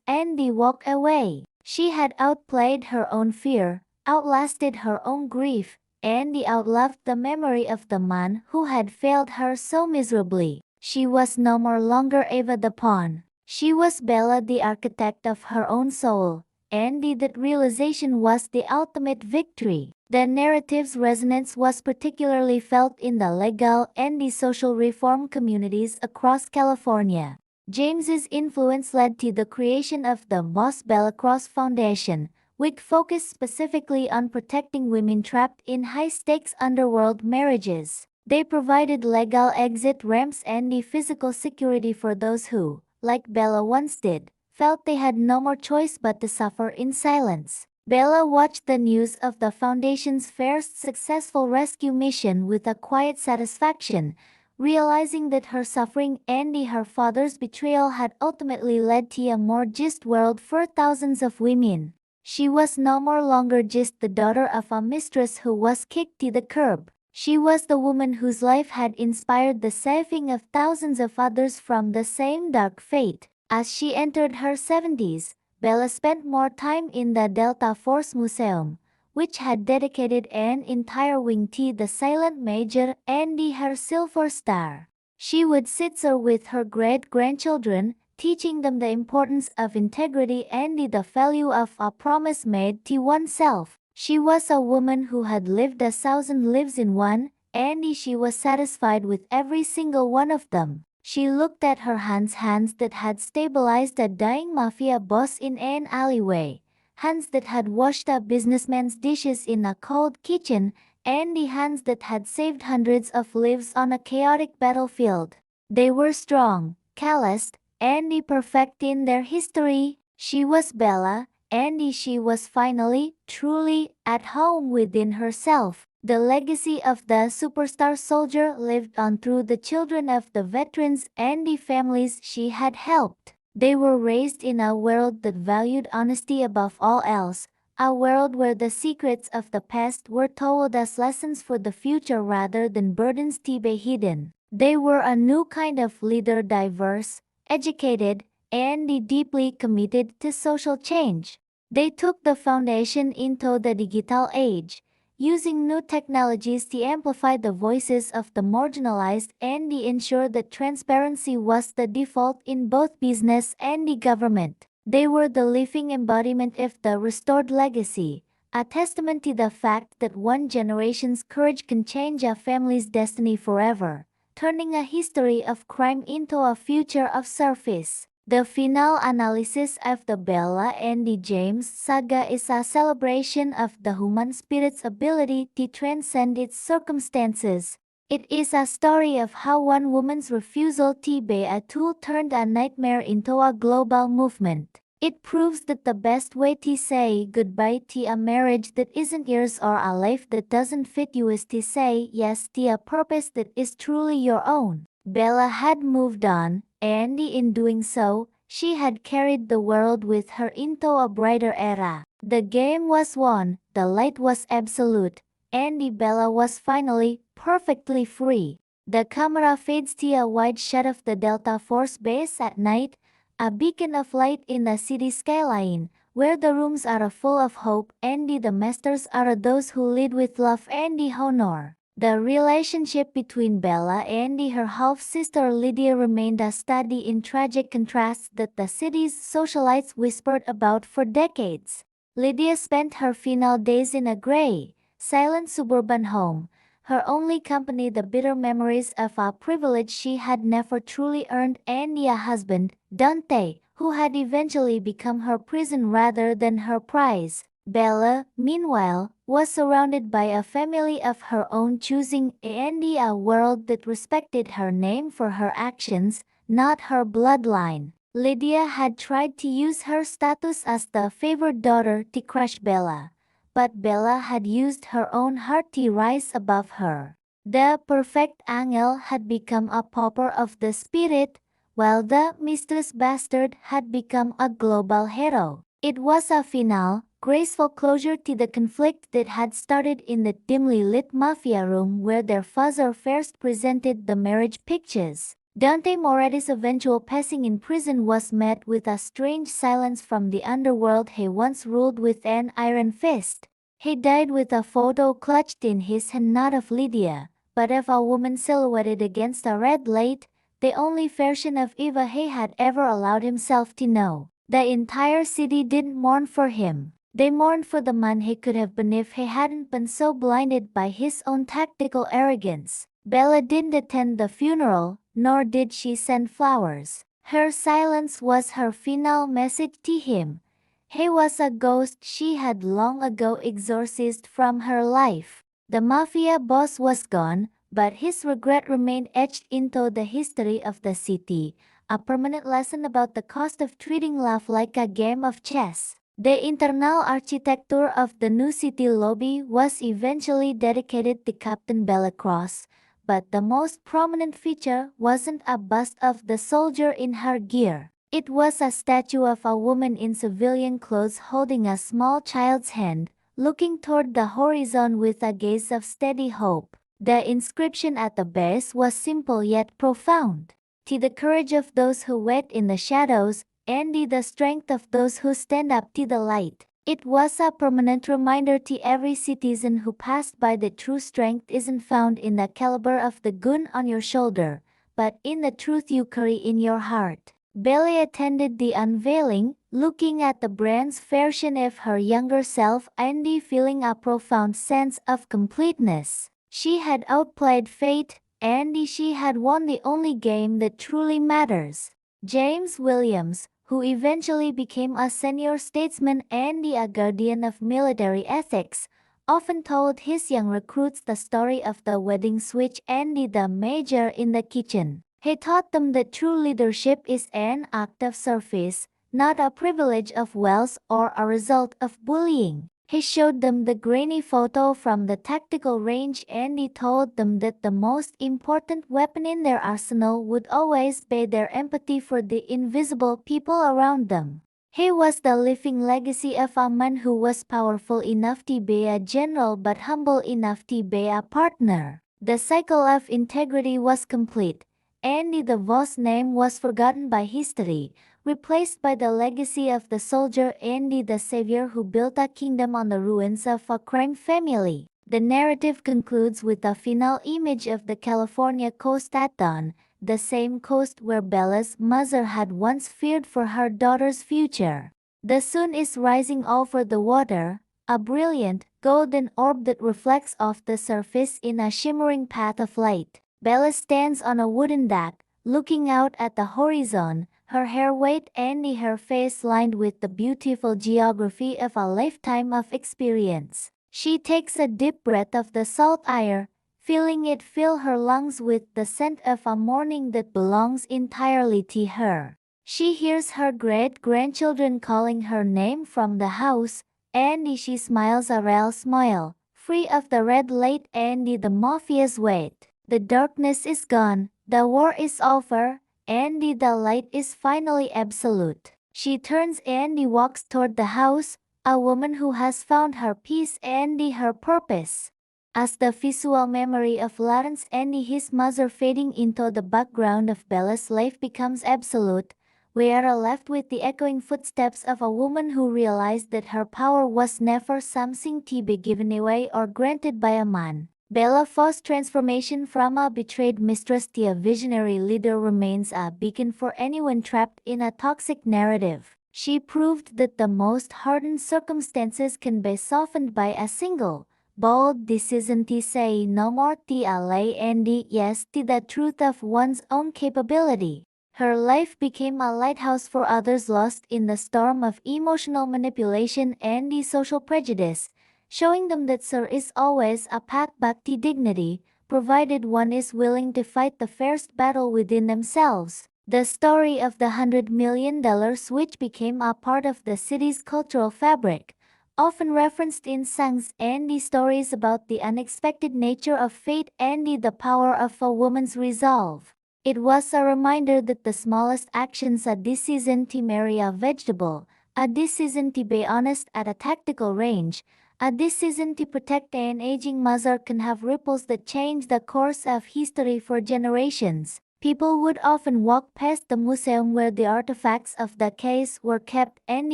and walk away. She had outplayed her own fear, outlasted her own grief, and outlived the memory of the man who had failed her so miserably. She was no more longer Eva the pawn. She was Bella, the architect of her own soul, and that realization was the ultimate victory. The narrative's resonance was particularly felt in the legal and the social reform communities across California. James's influence led to the creation of the Boss Bella Cross Foundation, which focused specifically on protecting women trapped in high-stakes underworld marriages. They provided legal exit ramps and the physical security for those who, like Bella once did, felt they had no more choice but to suffer in silence. Bella watched the news of the Foundation's first successful rescue mission with a quiet satisfaction, realizing that her suffering and her father's betrayal had ultimately led to a more just world for thousands of women. She was no more longer just the daughter of a mistress who was kicked to the curb. She was the woman whose life had inspired the saving of thousands of others from the same dark fate. As she entered her 70s, Bella spent more time in the Delta Force Museum, which had dedicated an entire wing to the silent major and her silver star. She would sit there with her great-grandchildren, teaching them the importance of integrity and the value of a promise made to oneself. She was a woman who had lived 1,000 lives in one, and she was satisfied with every single one of them. She looked at her hands that had stabilized a dying mafia boss in an alleyway, hands that had washed a businessman's dishes in a cold kitchen, and the hands that had saved hundreds of lives on a chaotic battlefield. They were strong, calloused, and perfect in their history. She was Bella, and she was finally, truly, at home within herself. The legacy of the superstar soldier lived on through the children of the veterans and the families she had helped. They were raised in a world that valued honesty above all else, a world where the secrets of the past were told as lessons for the future rather than burdens to be hidden. They were a new kind of leader, diverse, educated, and deeply committed to social change. They took the Foundation into the digital age, using new technologies to amplify the voices of the marginalized and ensure that transparency was the default in both business and the government. They were the living embodiment of the restored legacy, a testament to the fact that one generation's courage can change a family's destiny forever, turning a history of crime into a future of service. The final analysis of the Bella and the James saga is a celebration of the human spirit's ability to transcend its circumstances. It is a story of how one woman's refusal to be a tool turned a nightmare into a global movement. It proves that the best way to say goodbye to a marriage that isn't yours or a life that doesn't fit you is to say yes to a purpose that is truly your own. Bella had moved on, and in doing so, she had carried the world with her into a brighter era. The game was won, the light was absolute, and Bella was finally perfectly free. The camera fades to a wide shot of the Delta Force base at night, a beacon of light in the city skyline, where the rooms are full of hope and the masters are those who lead with love and honor. The relationship between Bella and her half-sister Lydia remained a study in tragic contrasts that the city's socialites whispered about for decades. Lydia spent her final days in a gray, silent suburban home, her only company the bitter memories of a privilege she had never truly earned and a husband, Dante, who had eventually become her prison rather than her prize. Bella, meanwhile, was surrounded by a family of her own choosing and a world that respected her name for her actions, not her bloodline. Lydia had tried to use her status as the favored daughter to crush Bella, but Bella had used her own heart to rise above her. The perfect angel had become a pauper of the spirit, while the mistress bastard had become a global hero. It was a final, graceful closure to the conflict that had started in the dimly lit mafia room where their father first presented the marriage pictures. Dante Moretti's eventual passing in prison was met with a strange silence from the underworld he once ruled with an iron fist. He died with a photo clutched in his hand, not of Lydia, but of a woman silhouetted against a red light, the only version of Eva he had ever allowed himself to know. The entire city didn't mourn for him. They mourned for the man he could have been if he hadn't been so blinded by his own tactical arrogance. Bella didn't attend the funeral, nor did she send flowers. Her silence was her final message to him. He was a ghost she had long ago exorcised from her life. The mafia boss was gone, but his regret remained etched into the history of the city, a permanent lesson about the cost of treating life like a game of chess. The internal architecture of the new city lobby was eventually dedicated to Captain Bellicross, but the most prominent feature wasn't a bust of the soldier in her gear. It was a statue of a woman in civilian clothes holding a small child's hand, looking toward the horizon with a gaze of steady hope. The inscription at the base was simple yet profound. To the courage of those who wait in the shadows, and the strength of those who stand up to the light. It was a permanent reminder to every citizen who passed by that true strength isn't found in the caliber of the gun on your shoulder, but in the truth you carry in your heart. Belle attended the unveiling, looking at the brand's version of her younger self and feeling a profound sense of completeness. She had outplayed fate, and she had won the only game that truly matters. James Williams, who eventually became a senior statesman and a guardian of military ethics, often told his young recruits the story of the wedding switch and the major in the kitchen. He taught them that true leadership is an act of service, not a privilege of wealth or a result of bullying. He showed them the grainy photo from the tactical range and he told them that the most important weapon in their arsenal would always be their empathy for the invisible people around them. He was the living legacy of a man who was powerful enough to be a general but humble enough to be a partner. The cycle of integrity was complete, and the boss name was forgotten by history, replaced by the legacy of the soldier and the savior who built a kingdom on the ruins of a crime family. The narrative concludes with a final image of the California coast at dawn, the same coast where Bella's mother had once feared for her daughter's future. The sun is rising over the water, a brilliant, golden orb that reflects off the surface in a shimmering path of light. Bella stands on a wooden deck, looking out at the horizon, her hair wet and her face lined with the beautiful geography of a lifetime of experience. She takes a deep breath of the salt air, feeling it fill her lungs with the scent of a morning that belongs entirely to her. She hears her great-grandchildren calling her name from the house, and she smiles a rare smile, free of the red light and the Mafia's weight. The darkness is gone, the war is over, and the light is finally absolute. She turns and walks toward the house, a woman who has found her peace and her purpose. As the visual memory of Lawrence and his mother fading into the background of Bella's life becomes absolute, we are left with the echoing footsteps of a woman who realized that her power was never something to be given away or granted by a man. Bella Foss's transformation from a betrayed mistress to a visionary leader remains a beacon for anyone trapped in a toxic narrative. She proved that the most hardened circumstances can be softened by a single, bold decision to say no more to a lie and yes to the truth of one's own capability. Her life became a lighthouse for others lost in the storm of emotional manipulation and social prejudice, showing them that there is always a path back to dignity, provided one is willing to fight the first battle within themselves. The story of the $100 million switch became a part of the city's cultural fabric, often referenced in songs and the stories about the unexpected nature of fate and the power of a woman's resolve. It was a reminder that the smallest actions, a decision to marry a vegetable, a decision to be honest at a tactical range, a decision to protect an aging mother, can have ripples that change the course of history for generations. People would often walk past the museum where the artifacts of the case were kept and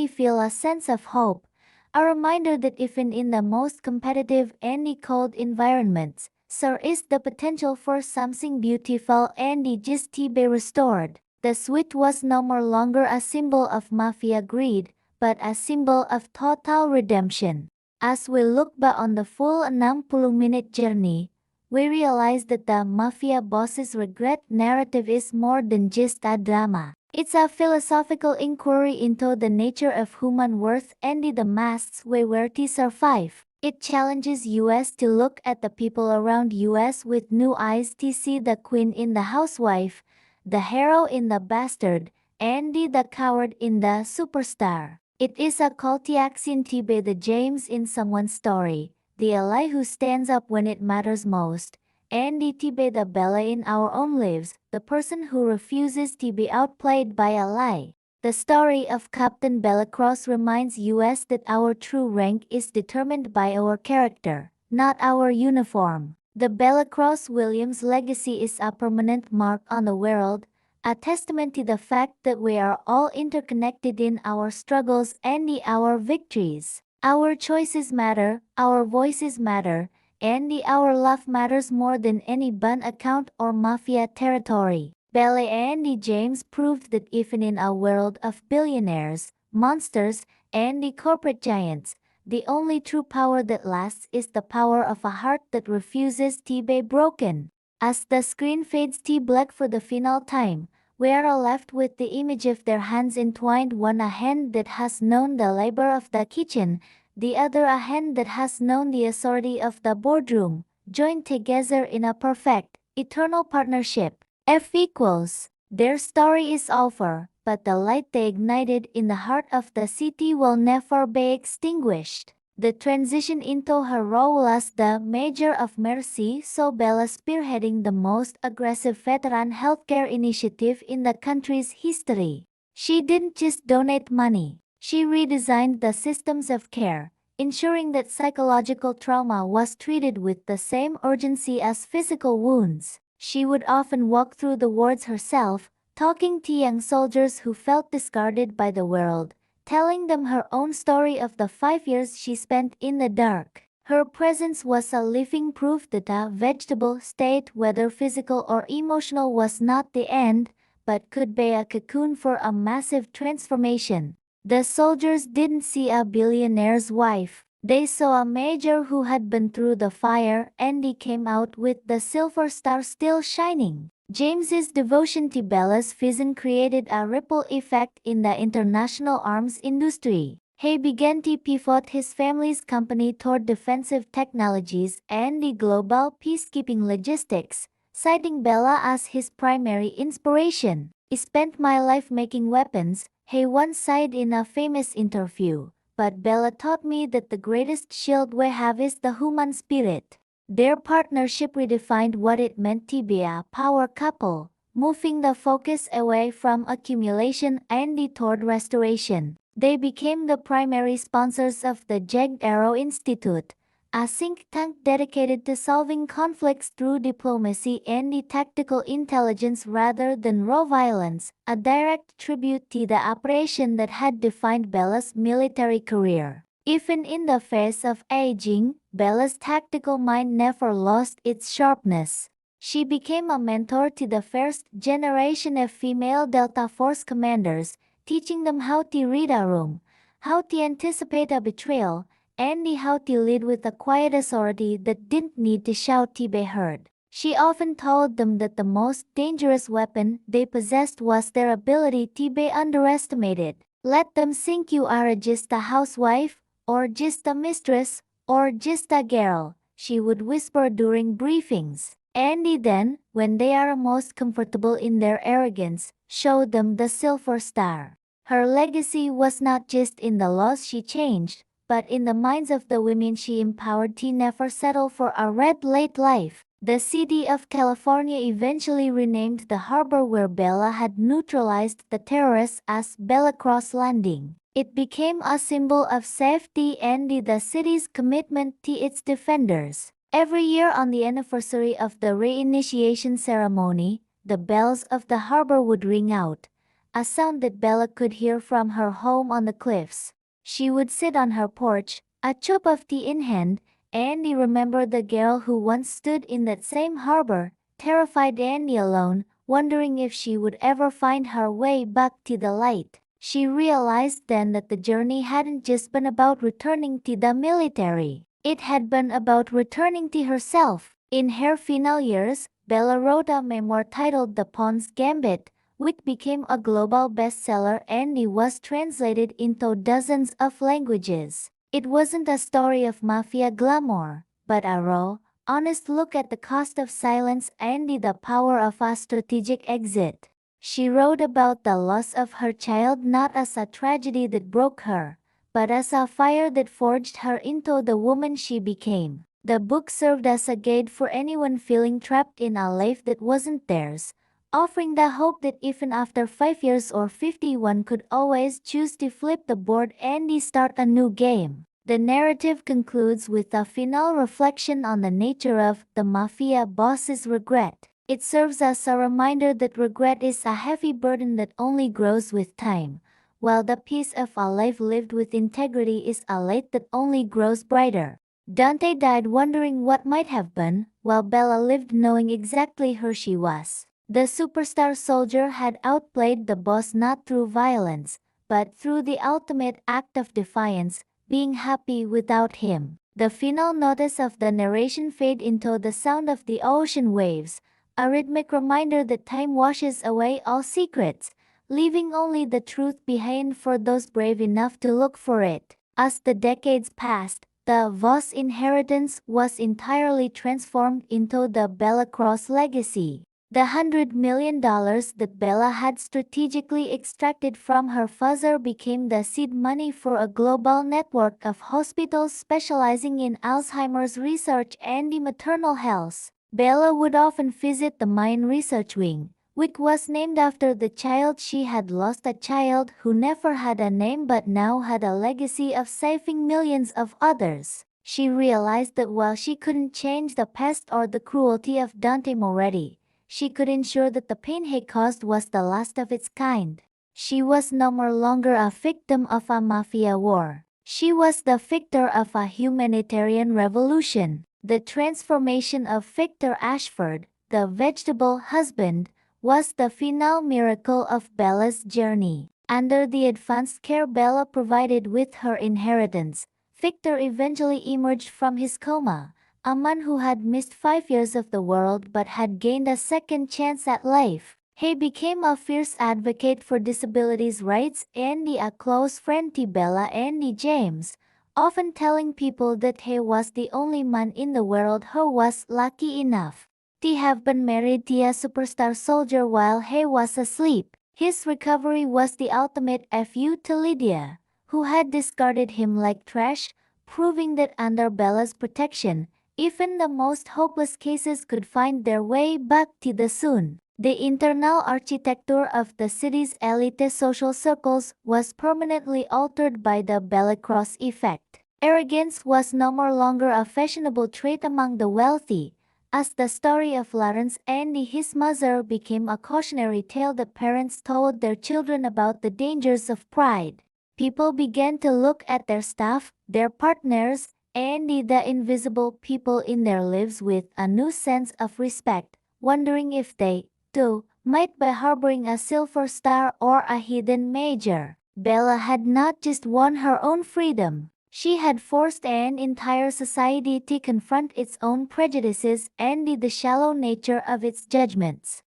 feel a sense of hope, a reminder that even in the most competitive and cold environments, there is the potential for something beautiful and just to be restored. The suite was no more longer a symbol of mafia greed, but a symbol of total redemption. As we look back on the full 60-minute journey, we realize that the Mafia boss's regret narrative is more than just a drama. It's a philosophical inquiry into the nature of human worth and the masks we wear to survive. It challenges us to look at the people around us with new eyes to see the queen in the housewife, the hero in the bastard, and the coward in the superstar. It is a call to action to be the James in someone's story, the ally who stands up when it matters most, and to be the Bella in our own lives, the person who refuses to be outplayed by a lie. The story of Captain Bellicross reminds us that our true rank is determined by our character, not our uniform. The Bellicross Williams legacy is a permanent mark on the world, a testament to the fact that we are all interconnected in our struggles and our victories. Our choices matter, our voices matter, and our love matters more than any bank account or mafia territory. Bella and James proved that even in a world of billionaires, monsters, and corporate giants, the only true power that lasts is the power of a heart that refuses to be broken. As the screen fades to black for the final time, we are left with the image of their hands entwined, one a hand that has known the labor of the kitchen, the other a hand that has known the authority of the boardroom, joined together in a perfect, eternal partnership. F equals. Their story is over, but the light they ignited in the heart of the city will never be extinguished. The transition into her role as the Major of Mercy saw Bella spearheading the most aggressive veteran healthcare initiative in the country's history. She didn't just donate money, she redesigned the systems of care, ensuring that psychological trauma was treated with the same urgency as physical wounds. She would often walk through the wards herself, talking to young soldiers who felt discarded by the world, telling them her own story of the 5 years she spent in the dark. Her presence was a living proof that a vegetable state, whether physical or emotional, was not the end, but could be a cocoon for a massive transformation. The soldiers didn't see a billionaire's wife. They saw a major who had been through the fire, and he came out with the silver star still shining. James's devotion to Bella's vision created a ripple effect in the international arms industry. He began to pivot his family's company toward defensive technologies and the global peacekeeping logistics, citing Bella as his primary inspiration. "I spent my life making weapons," he once said in a famous interview. "But Bella taught me that the greatest shield we have is the human spirit." Their partnership redefined what it meant to be a power couple, moving the focus away from accumulation and toward restoration. They became the primary sponsors of the Jagged Arrow Institute, a think tank dedicated to solving conflicts through diplomacy and tactical intelligence rather than raw violence, a direct tribute to the operation that had defined Bella's military career. Even in the face of aging, Bella's tactical mind never lost its sharpness. She became a mentor to the first generation of female Delta Force commanders, teaching them how to read a room, how to anticipate a betrayal, and how to lead with a quiet authority that didn't need to shout to be heard. She often told them that the most dangerous weapon they possessed was their ability to be underestimated. "Let them think you are just a housewife, or just a mistress, or just a girl," she would whisper during briefings. "And then, when they are most comfortable in their arrogance, show them the silver star." Her legacy was not just in the laws she changed, but in the minds of the women she empowered to never settle for a red light life. The city of California eventually renamed the harbor where Bella had neutralized the terrorists as Bellicross Landing. It became a symbol of safety and the city's commitment to its defenders. Every year on the anniversary of the reinitiation ceremony, the bells of the harbor would ring out, a sound that Bella could hear from her home on the cliffs. She would sit on her porch, a cup of tea in hand, and remember the girl who once stood in that same harbor, terrified and alone, wondering if she would ever find her way back to the light. She realized then that the journey hadn't just been about returning to the military. It had been about returning to herself. In her final years, Bella wrote a memoir titled The Pawn's Gambit, which became a global bestseller and was translated into dozens of languages. It wasn't a story of mafia glamour, but a raw, honest look at the cost of silence and the power of a strategic exit. She wrote about the loss of her child not as a tragedy that broke her, but as a fire that forged her into the woman she became. The book served as a guide for anyone feeling trapped in a life that wasn't theirs, offering the hope that even after 5 years or 51 could always choose to flip the board and start a new game. The narrative concludes with a final reflection on the nature of the mafia boss's regret. It serves as a reminder that regret is a heavy burden that only grows with time, while the peace of a life lived with integrity is a light that only grows brighter. Dante died wondering what might have been, while Bella lived knowing exactly who she was. The superstar soldier had outplayed the boss not through violence, but through the ultimate act of defiance, being happy without him. The final notes of the narration fade into the sound of the ocean waves, a rhythmic reminder that time washes away all secrets, leaving only the truth behind for those brave enough to look for it. As the decades passed, the Voss inheritance was entirely transformed into the Bella Cross legacy. The $100 million that Bella had strategically extracted from her father became the seed money for a global network of hospitals specializing in Alzheimer's research and maternal health. Bella would often visit the Mine Research Wing, which was named after the child she had lost, a child who never had a name but now had a legacy of saving millions of others. She realized that while she couldn't change the past or the cruelty of Dante Moretti, she could ensure that the pain he caused was the last of its kind. She was no more longer a victim of a mafia war. She was the victor of a humanitarian revolution. The transformation of Victor Ashford, the vegetable husband, was the final miracle of Bella's journey. Under the advanced care Bella provided with her inheritance, Victor eventually emerged from his coma, a man who had missed 5 years of the world but had gained a second chance at life. He became a fierce advocate for disabilities' rights and a close friend to Bella and James, often telling people that he was the only man in the world who was lucky enough to have been married to a superstar soldier while he was asleep. His recovery was the ultimate FU to Lydia, who had discarded him like trash, proving that under Bella's protection, even the most hopeless cases could find their way back to the sun. The internal architecture of the city's elite social circles was permanently altered by the Bella Cross effect. Arrogance was no more longer a fashionable trait among the wealthy, as the story of Lawrence and his mother became a cautionary tale that parents told their children about the dangers of pride. People began to look at their staff, their partners, and the invisible people in their lives with a new sense of respect, wondering if they, too, might be harboring a silver star or a hidden major. Bella had not just won her own freedom. She had forced an entire society to confront its own prejudices and the shallow nature of its judgments.